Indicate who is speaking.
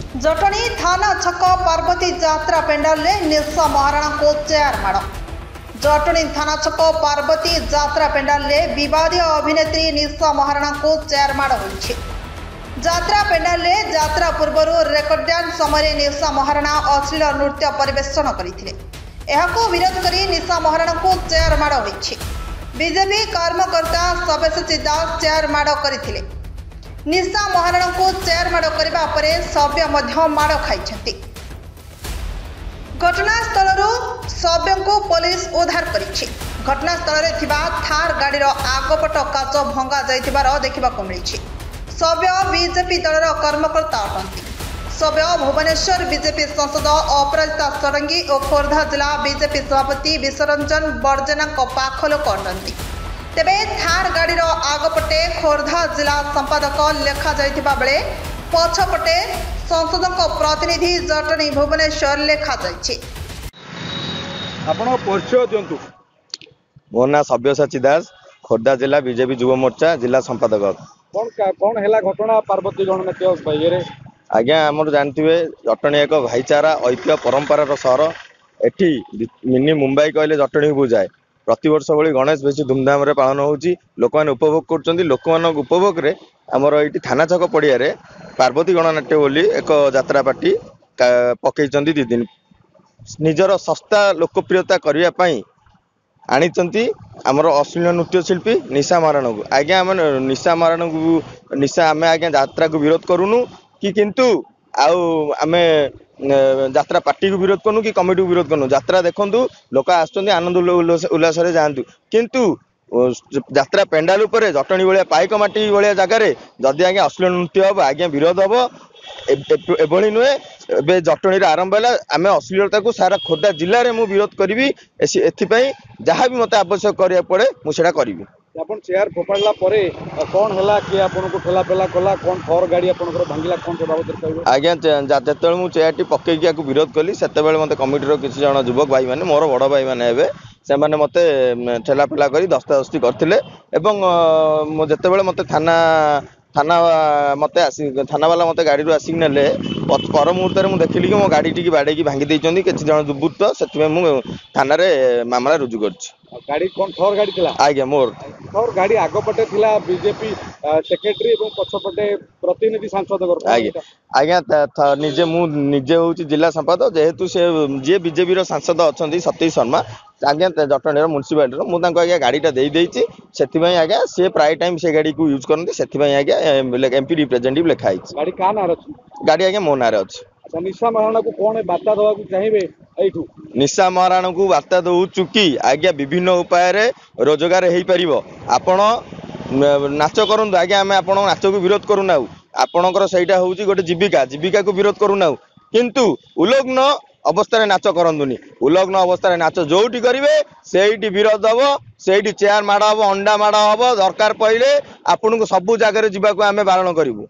Speaker 1: जटणी थाना छक पार्वती जात्रा पेंडाल निशा महाराणा को चेयर माड़। जटणी थाना छक पार्वती जात्रा पेंडाल विवादीय अभिनेत्री निशा महाराणा को चेयर माड़ होइछि। जात्रा पेंडाल जात्रा पूर्व रेकर्ड डांस समय निशा महाराणा अश्लील नृत्य परिवेषण करथिले। एहाको विरोध करी निशा महाराणा को चेयर माड़ होइछि। बीजेपी कर्मकर्ता सब्यसाची दास चेयर माड़ करथिले। निशा महाराणा को चेयर माड़ करबा परे सभ्य मध्य माड़ खाइछंती। घटनास्थल सभ्य को पुलिस उद्धार करिछि। घटनास्थल रे थिबा थार गाड़ी आगपट काच भंगा जाइथिबार देखिबाको मिलिछि। सभ्य बीजेपी दलर कर्मकर्ता अटंती। सभ्य भुवनेश्वर बीजेपी सांसद अपराजिता षडंगी और खोर्धा जिला बीजेपी सभापति विश्वरंजन बर्जेना पाख लोक अटंती। तेबे थार गाड़ी आगपटे खोर्धा जिला संपादक लेखा जाइथिबा बेले पछपटे संसद प्रतिनिधि जटनी भुवनेश्वर लेखा जाइछि।
Speaker 2: आपण परिचय दियंतु।
Speaker 3: मो ना सब्यसाची दास, खोर्धा जिला बीजेपी युव मोर्चा जिला संपादक।
Speaker 2: कौन है घटना पार्वती गणनाट्य
Speaker 3: आज्ञा आमर जानते जटणी एक भाईचारा ऐतिह्य परंपरार सहर। एठी मिनी मुंबई कहले जटणी बुझाए। प्रतिवर्ष भली गणेश बेसी धूमधाम रे पालन होउची। लोक माने उपभोग करछन्ती। लोक मान उपभोग रे हमर एठी थाना छक पड़िया रे पार्वती गणनाट्य बोली एक यात्रा पार्टी पकईचंती। 2 दिन निजर सस्ता लोकप्रियता करिया पई आनिचंती हमर अश्लील नृत्य शिल्पी निशा महाराणा को। आज्ञा आम निशा महाराणा को निशा आमे आज्ञा यात्रा को विरोध करूनु कि किंतु आमे यात्रा पार्टी को विरोध करूँ कि कमिटी को विरोध करूँ। यात्रा देखु लोक आसुँच आनंद उल्लास जातु किंतु यात्रा पेंडाल उपरे जटणी भाया पाइक माटी भाया जगार जदि आज्ञा अश्लील नृत्य हम आज्ञा विरोध हम एभली नुहे। ए जटणी आरंभ है आम अश्लीलता को सारा खोर्धा जिले में मुझे विरोध करी। एपाई जहाँ भी मत आवश्यक करा पड़े मुझे करी।
Speaker 2: आपण चेयर फोपाड़ला परे कौन है कि आपको ठेला पेला कला कौन थर गाड़ी आपंकर भांगिला कौन से बाबद कहबे।
Speaker 3: आज्ञा जो मुझे चेयर टी पकईकी विरोध कली से मत कमिटर किसी जन युवक भाई मैंने मोर बड़ भाई मैंने हे से मत ठेला पेला कर दस्तादस्ती करते। जिते मत थाना मत थाना वाला मत गाड़ी आसिक ने पर मुहूर्त में देखिली कि मो गाड़ी टी बाड़े भांगी देती किसी जन दुर्बृत्त से थाना मामला रुजु कर।
Speaker 2: गाड़ी कौन थर गाड़ी थिला?
Speaker 3: आज्ञा मोर
Speaker 2: थर गाड़ी आगपटे थिला बीजेपी सेक्रेटरी और पछपटे प्रतिनिधि सांसद।
Speaker 3: आज्ञा निजे निजे हूँ जिला संपादक जेहेतु से जी बीजेपी सांसद अच्छा सतीश शर्मा आज्ञा जटणी म्यूनिसिपालिटी मुझे आज्ञा गाड़ीटा से आज्ञा सी प्राय टाइम से गाड़ी को यूज करते से आज्ञा एमपी रिप्रेजेंटेटिव लिखाई।
Speaker 2: गाड़ी का ना
Speaker 3: गाड़ी आज्ञा मो ना अच्छी।
Speaker 2: निशा महाराणा को कौन बार्ता दवा चाहिए एठू?
Speaker 3: निशा महाराणा को बार्ता दौचु कि आज्ञा विभिन्न उपाय रोजगार हो पार। आपण नाच करूँ आज्ञा आम आप नाच को विरोध करूना। आपणकर सहीटा हूँ गोटे जीविका जीविका को विरोध करूना किंतु उलग्न अवस्था नाच करंतुनी। उलग्न अवस्था नाच जोटी करेंगे से विरोध हम से चेयर माड़ हम अंडा माड़ हम दरकार पड़े आपन को सबू जगह जावाक आम बारण करूँ।